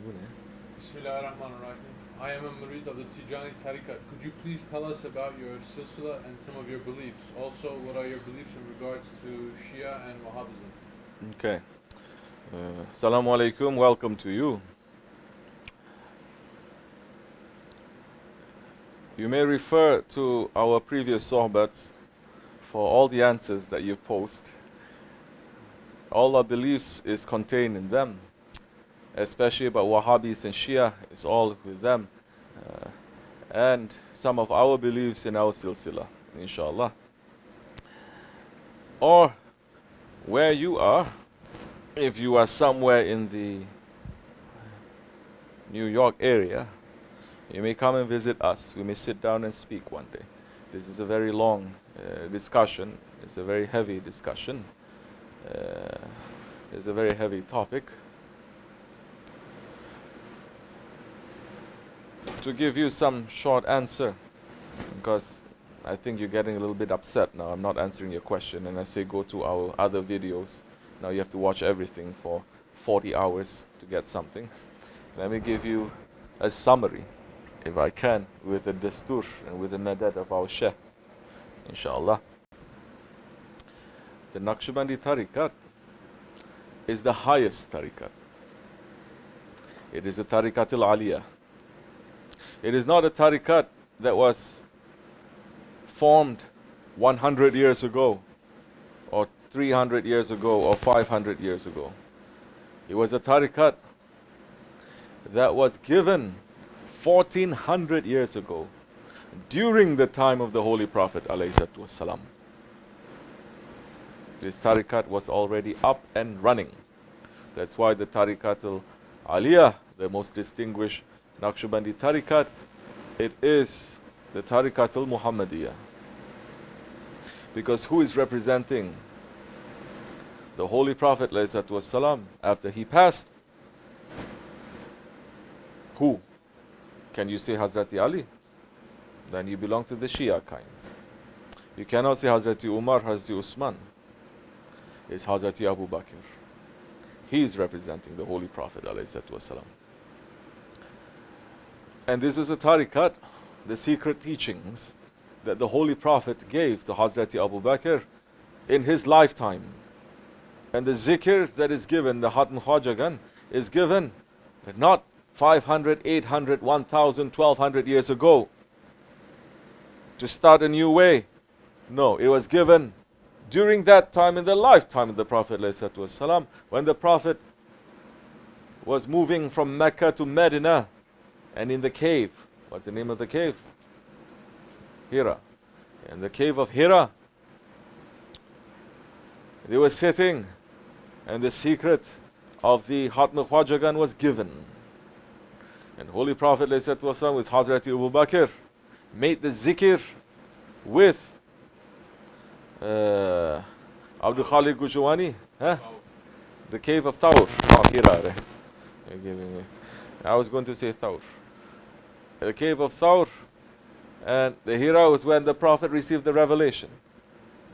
Bismillahirrahmanirrahim. I am a murid of the Tijani Tariqat. Could you please tell us about your Silsila and some of your beliefs? Also, what are your beliefs in regards to Shia and Wahhabism? Okay. Assalamu alaikum. Welcome to you. You may refer to our previous sohbats for all the answers that you've posed. All our beliefs is contained in them, especially about Wahhabis and Shia. It's all with them. And some of our beliefs in our silsila, inshallah. Or where you are, if you are somewhere in the New York area, you may come and visit us. We may sit down and speak one day. This is a very long discussion. It's a very heavy discussion. It's a very heavy topic. To give you some short answer, because I think you're getting a little bit upset now. I'm not answering your question, and I say go to our other videos. Now you have to watch everything for 40 hours to get something. Let me give you a summary, if I can, with the dastur and with the nadat of our Shaykh, inshallah. The Naqshbandi Tariqat is the highest Tariqat. It is the Tariqat al-Aliyah. It is not a Tariqat that was formed 100 years ago, or 300 years ago, or 500 years ago. It was a Tariqat that was given 1400 years ago, during the time of the Holy Prophet ﷺ. This Tariqat was already up and running. That's why the Tariqat al-Aliyah, the most distinguished Naqshbandi Tariqat, it is the Tariqat al-Muhammadiyah. Because who is representing the Holy Prophet ﷺ after he passed? Who? Can you say Hazrati Ali? Then you belong to the Shia kind. You cannot say Hazrati Umar, Hazrati Usman. It's Hazrati Abu Bakr. He is representing the Holy Prophet ﷺ. And this is a tariqat, the secret teachings that the Holy Prophet gave to Hazrati Abu Bakr in his lifetime. And the zikr that is given, the Hatm Khwajagan, is given not 500, 800, 1000, 1200 years ago to start a new way. No, it was given during that time, in the lifetime of the Prophet ﷺ, when the Prophet was moving from Mecca to Medina, and in the cave. What's the name of the cave? Hira. In the cave of Hira, they were sitting, and the secret of the Hatm Khwajagan was given. And Holy Prophet ﷺ with Hazrati Abu Bakr made the zikr with Abdulkerim Gujwani, the cave of Tawr. Oh, Hira. You're giving me. I was going to say Tawr. The cave of Tawr, and the Hira was when the Prophet received the revelation.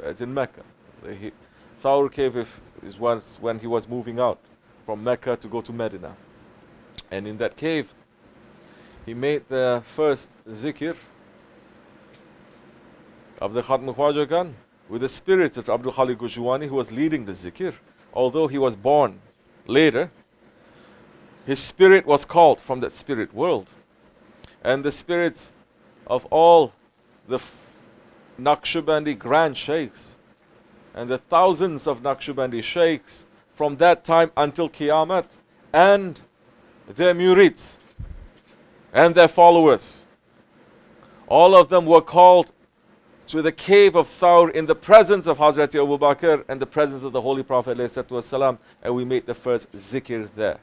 As in Mecca. The Tawr cave is when he was moving out from Mecca to go to Medina. And in that cave, he made the first zikr of the Khatm Khwajagan with the spirit of Abdul Khalid Gujwani, who was leading the zikr. Although he was born later, his spirit was called from that spirit world. And the spirits of all the Naqshbandi grand sheikhs and the thousands of Naqshbandi sheikhs from that time until Qiyamah, and their murids and their followers, all of them were called to the cave of Thawr in the presence of Hazrati Abu Bakr and the presence of the Holy Prophet ﷺ, and we made the first zikr there.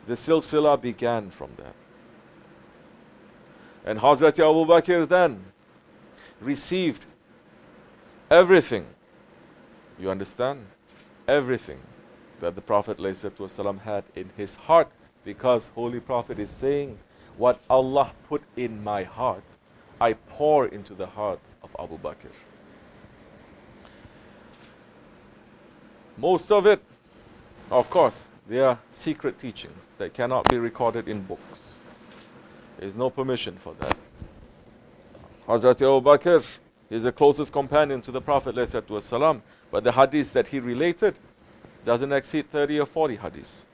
The Silsila began from that. And Hazrati Abu Bakr then received everything. You understand? Everything that the Prophet ﷺ had in his heart, because Holy Prophet is saying, what Allah put in my heart, I pour into the heart of Abu Bakr. Most of it Of course, they are secret teachings that cannot be recorded in books. There is no permission for that. Hazrat Abu Bakr is the closest companion to the Prophet ﷺ, but the hadith that he related doesn't exceed 30 or 40 hadiths.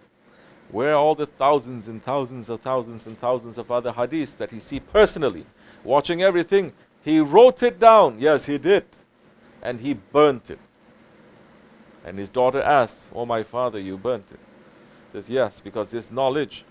Where are all the thousands and thousands of thousands and thousands of other hadiths that he see personally, watching everything? He wrote it down. Yes, he did. And he burnt it. And his daughter asked, "Oh, my father, you burnt it?" He says, "Yes, because this knowledge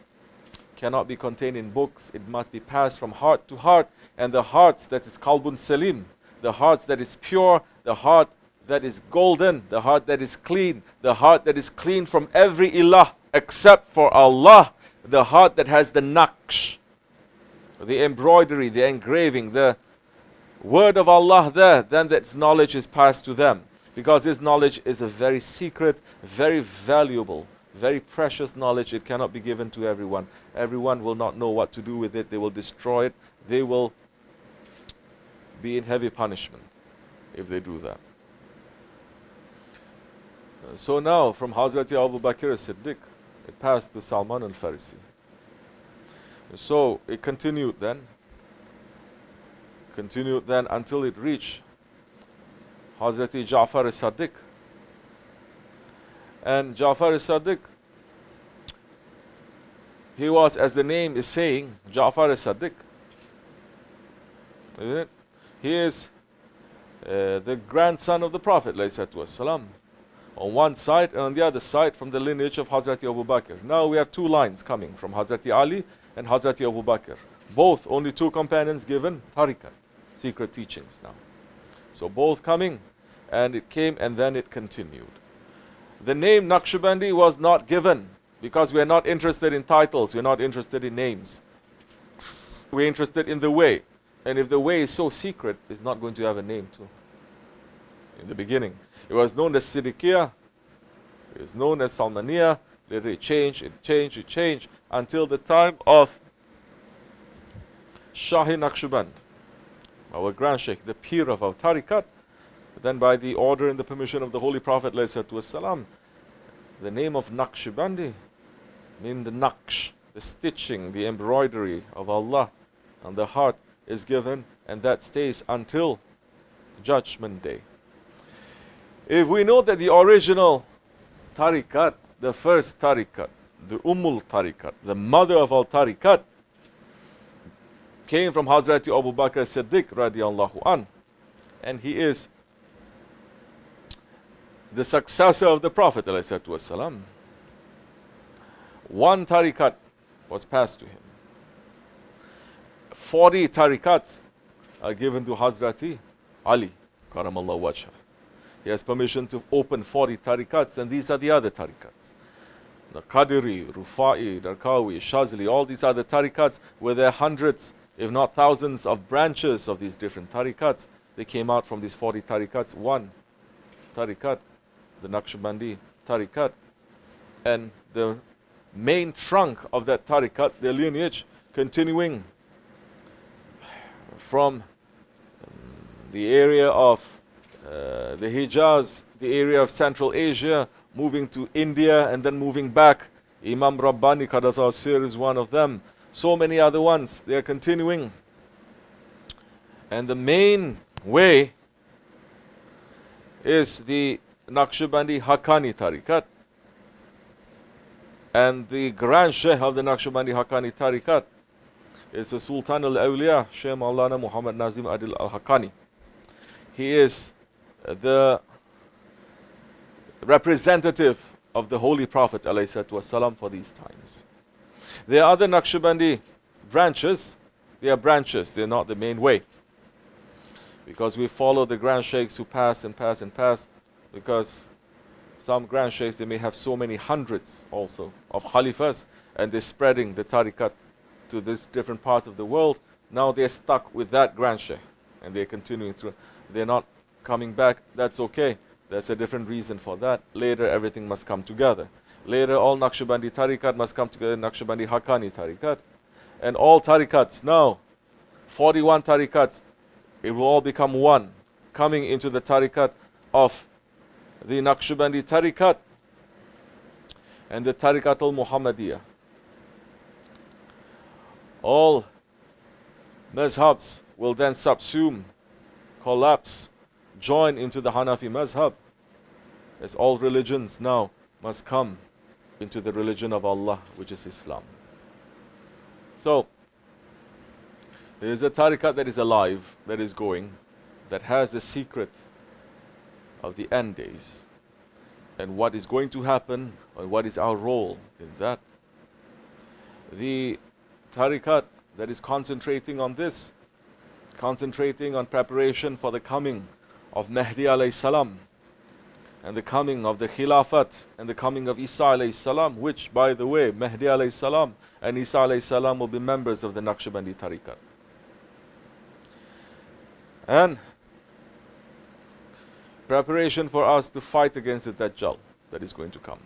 cannot be contained in books. It must be passed from heart to heart. And the hearts that is qalbun salim, the hearts that is pure, the heart that is golden, the heart that is clean, the heart that is clean from every ilah except for Allah, the heart that has the naqsh, the embroidery, the engraving, the word of Allah there, then that knowledge is passed to them. Because this knowledge is a very secret, very valuable, very precious knowledge. It cannot be given to everyone. Everyone will not know what to do with it. They will destroy it. They will be in heavy punishment if they do that. So now, from Hazrat Abu Bakr as-Siddiq, it passed to Salman al-Farisi. So it continued then until it reached Hazrat Ja'far as-Sadiq. And Ja'far as-Sadiq, he was, as the name is saying, Ja'far as-Sadiq. Isn't it? He is the grandson of the Prophet ﷺ, on one side, and on the other side from the lineage of Hazrat Abu Bakr. Now we have two lines coming from Hazrat Ali and Hazrat Abu Bakr. Both, only two companions given tariqat, secret teachings now. So both coming, and it came and then it continued. The name Naqshbandi was not given because we are not interested in titles, we are not interested in names. We're interested in the way. And if the way is so secret, it's not going to have a name too. In the beginning, it was known as Siddiqiyah, it was known as Salmaniyah. Later it changed until the time of Shahi Naqshband, our Grand Shaykh, the Pir of our Tariqat. Then by the order and the permission of the Holy Prophet ﷺ, the name of Naqshbandi, meaning the naqsh, the stitching, the embroidery of Allah on the heart, is given, and that stays until Judgment Day. If we know that the original tariqat, the first tariqat, the Tariqat, the mother of all tariqat, came from Hazrat Abu Bakr as-Siddiq radiallahu an, and he is the successor of the Prophet ﷺ. One tariqat was passed to him. 40 tariqats are given to Hazrat Ali karamallahu wajha. He has permission to open 40 tariqats, and these are the other tariqats. The Qadiri, Rufa'i, Dergahi, Shazili, all these other tariqats, where there are hundreds, if not thousands, of branches of these different tariqats. They came out from these 40 tariqats. One tariqat, the Naqshbandi tariqat, and the main trunk of that tariqat, their lineage, continuing from the area of the Hijaz, the area of Central Asia, moving to India and then moving back. Imam Rabbani Qadasa Sir is one of them. So many other ones, they are continuing. And the main way is the Naqshbandi Haqqani Tariqat. And the Grand Shaykh of the Naqshbandi Haqqani Tariqat is the Sultan al-Awliya, Shaykh Maulana Muhammad Nazim Adil al-Haqqani. He is the representative of the Holy Prophet ﷺ for these times. There are other Naqshbandi branches. They are branches, they are not the main way. Because we follow the Grand Shaykhs who pass and pass and pass, because some Grand Shaykhs, they may have so many hundreds also of Khalifahs, and they're spreading the tariqat to these different parts of the world. Now they're stuck with that Grand Shaykh, and they're continuing through. They're not coming back. That's okay. That's a different reason for that. Later, everything must come together. Later, all Naqshbandi tariqat must come together, Naqshbandi Haqqani tariqat. And all tariqats now, 41 tariqats, it will all become one, coming into the tariqat of the Naqshbandi tariqat. and the Tariqat al-Muhammadiyah. All mazhabs will then subsume, collapse, join into the Hanafi mazhab, as all religions now must come into the religion of Allah, which is Islam. So, there is a tariqat that is alive, that is going, that has the secret of the end days, and what is going to happen, and what is our role in that. The tariqat that is concentrating on this, concentrating on preparation for the coming of Mahdi alayhi salam, and the coming of the Khilafat, and the coming of Isa alayhi salam, which, by the way, Mahdi alayhi salam and Isa alayhi salam will be members of the Naqshbandi tariqat. And preparation for us to fight against the Dajjal that is going to come.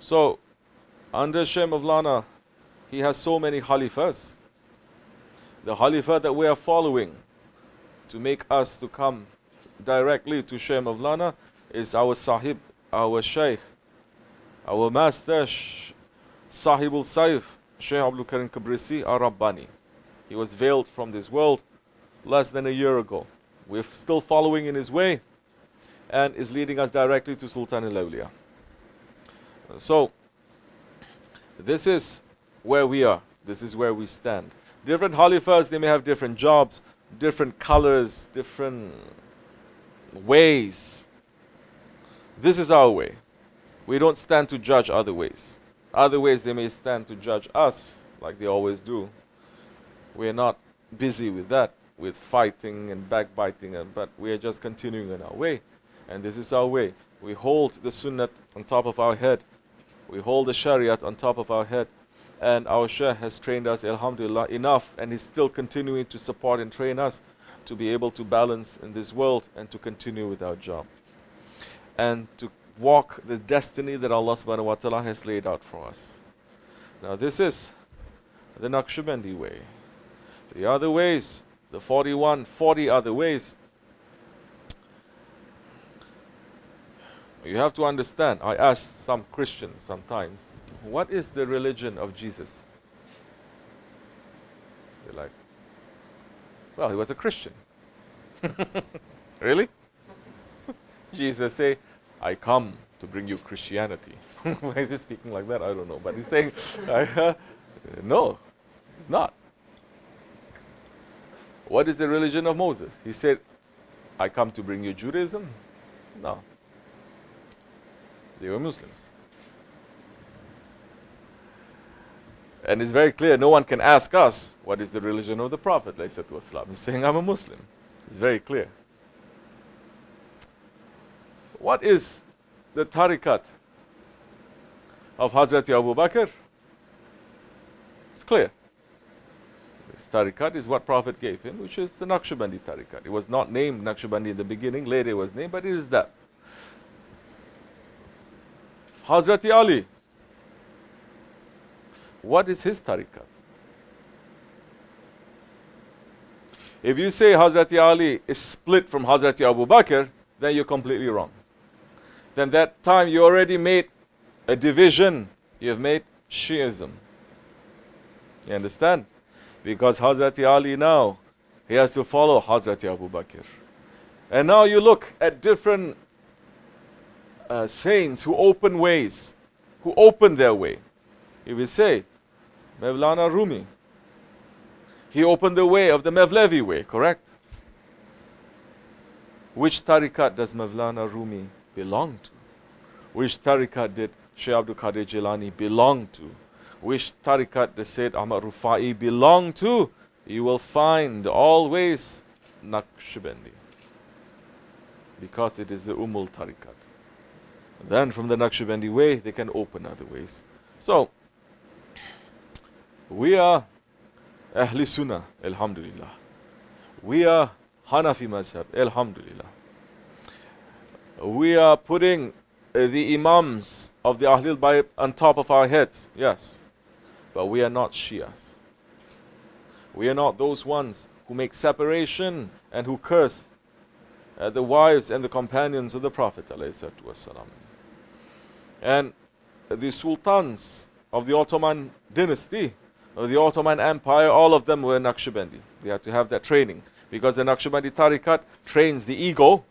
So, under Shaykh Mawlana, he has so many Khalifahs. The Khalifa that we are following to make us to come directly to Shaykh Mawlana is our Sahib, our Shaykh, our Master, Sahibul Saif, Shaykh Abdulkerim Kibrisi, our Rabbani. He was veiled from this world less than a year ago. We're still following in his way and is leading us directly to Sultan al-Awliya. So, this is where we are. This is where we stand. Different Khalifas, they may have different jobs, different colors, different ways. This is our way. We don't stand to judge other ways. Other ways, they may stand to judge us, like they always do. We're not busy with that, with fighting and backbiting, but we are just continuing in our way. And this is our way. We hold the Sunnah on top of our head. We hold the Shariat on top of our head. And our Shaykh has trained us, alhamdulillah, enough, and is still continuing to support and train us to be able to balance in this world and to continue with our job. And to walk the destiny that Allah subhanahu wa ta'ala has laid out for us. Now this is the Naqshbandi way. The other ways, the 40 other ways, you have to understand. I ask some Christians sometimes, what is the religion of Jesus? They're like, well, he was a Christian. Really? Jesus say, I come to bring you Christianity. Why is he speaking like that? I don't know. But he's saying, no, he's not. What is the religion of Moses? He said, I come to bring you Judaism? No. They were Muslims. And it's very clear, no one can ask us, what is the religion of the Prophet? He's saying, I'm a Muslim. It's very clear. What is the tariqat of Hazrat Abu Bakr? It's clear. This tariqat is what Prophet gave him, which is the Naqshbandi tariqat. It was not named Naqshbandi in the beginning, later it was named, but it is that. Hazrat Ali, what is his tariqat? If you say Hazrat Ali is split from Hazrat Abu Bakr, then you're completely wrong. Then that time you already made a division. You have made Shiism. You understand? Because Hazrat Ali now, he has to follow Hazrat Abu Bakr. And now you look at different saints who open ways, who open their way. If we say, Mevlana Rumi, he opened the way of the Mevlevi way, correct? Which tariqat does Mevlana Rumi belong to? Which tariqat did Shaykh Abdul Qadir Jilani belong to? Which tariqat does Sayyid Ahmad Rufai belong to? You will find always Naqshbandi, because it is the Tariqat. Then from the Naqshbandi way, they can open other ways. So, we are Ahli Sunnah, alhamdulillah. We are Hanafi Mazhab, alhamdulillah. We are putting the Imams of the Ahlul Bayt on top of our heads, yes. But we are not Shias. We are not those ones who make separation and who curse the wives and the companions of the Prophet ﷺ. And the sultans of the Ottoman dynasty, of the Ottoman Empire, all of them were Naqshbandi. They had to have that training. Because the Naqshbandi tariqat trains the ego,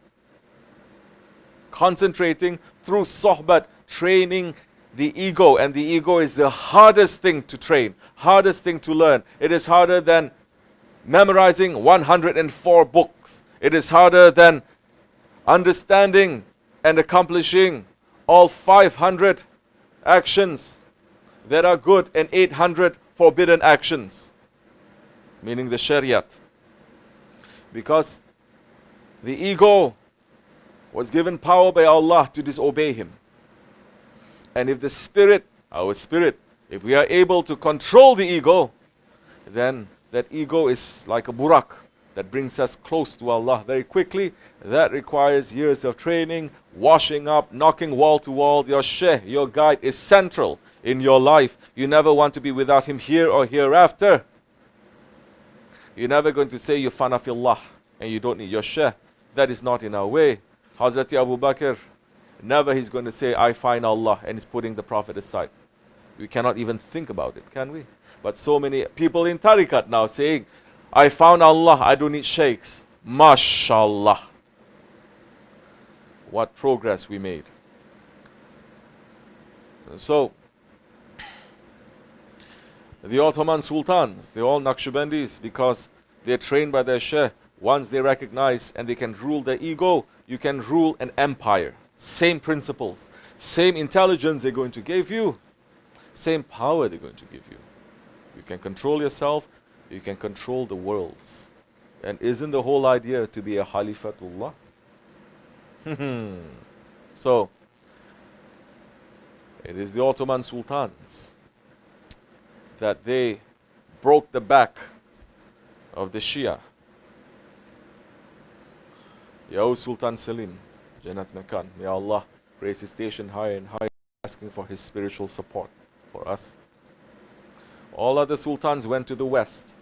concentrating through sohbat, training the ego. And the ego is the hardest thing to train, hardest thing to learn. It is harder than memorizing 104 books. It is harder than understanding and accomplishing all 500 actions that are good and 800 forbidden actions, meaning the Shariat. Because the ego was given power by Allah to disobey Him. And if the spirit, our spirit, if we are able to control the ego, then that ego is like a burak that brings us close to Allah very quickly. That requires years of training, washing up, knocking wall to wall. Your Shaykh, your guide is central in your life. You never want to be without him here or hereafter. You're never going to say you fana fillah and you don't need your Shaykh. That is not in our way. Hazrati Abu Bakr, never he's going to say I find Allah and he's putting the Prophet aside. We cannot even think about it, can we? But so many people in tariqat now saying, I found Allah, I don't need shaykhs. MashaAllah. What progress we made. So, the Ottoman sultans, they're all Naqshbandis because they're trained by their Shaykh. Once they recognize and they can rule their ego, you can rule an empire. Same principles, same intelligence they're going to give you, same power they're going to give you. You can control yourself, you can control the worlds. And isn't the whole idea to be a Khalifatullah? So, it is the Ottoman sultans that they broke the back of the Shia. Ya Sultan Selim, Jannat Makan, may Allah raise his station higher and higher, asking for his spiritual support for us. All other sultans went to the west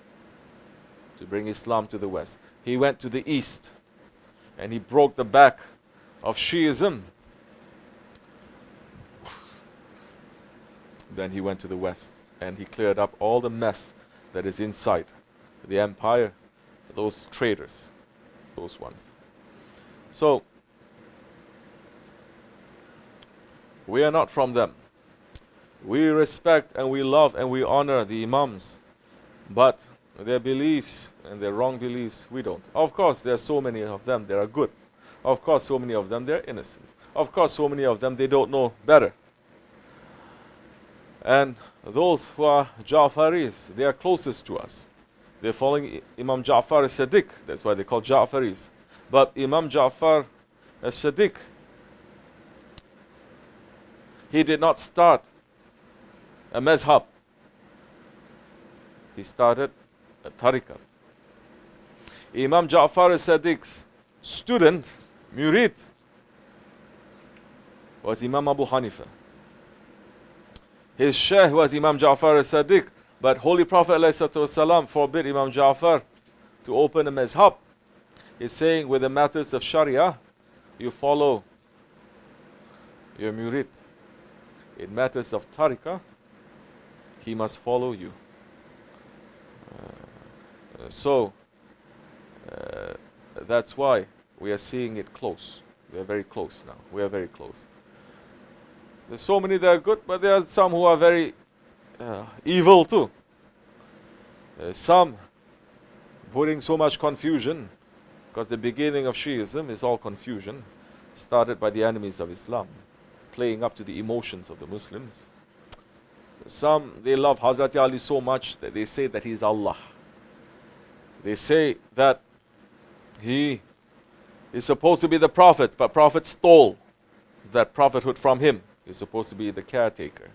to bring Islam to the west. He went to the east and he broke the back of Shiism. Then he went to the west and he cleared up all the mess that is inside the empire, those traitors, those ones. So, we are not from them. We respect and we love and we honor the Imams, but their beliefs and their wrong beliefs, we don't. Of course, there are so many of them that are good. Of course, so many of them, they're innocent. Of course, so many of them, they don't know better. And those who are Ja'faris, they are closest to us. They're following Imam Ja'far as-Sadiq. That's why they call Ja'faris. But Imam Ja'far as-Sadiq, he did not start a mazhab. He started a tariqah. Imam Ja'far as-Sadiq's student, murid, was Imam Abu Hanifa. His Shaykh was Imam Ja'far as-Sadiq, but Holy Prophet ﷺ forbid Imam Ja'far to open a mazhab. He's saying with the matters of Sharia, you follow your murid. In matters of tariqah, he must follow you. So, that's why we are seeing it close. We are very close now. We are very close. There's so many that are good, but there are some who are very evil too. Some putting so much confusion, because the beginning of Shiism is all confusion, started by the enemies of Islam, playing up to the emotions of the Muslims. Some, they love Hazrat Ali so much that they say that he's Allah. They say that he is supposed to be the Prophet, but Prophet stole that prophethood from him. He's supposed to be the caretaker.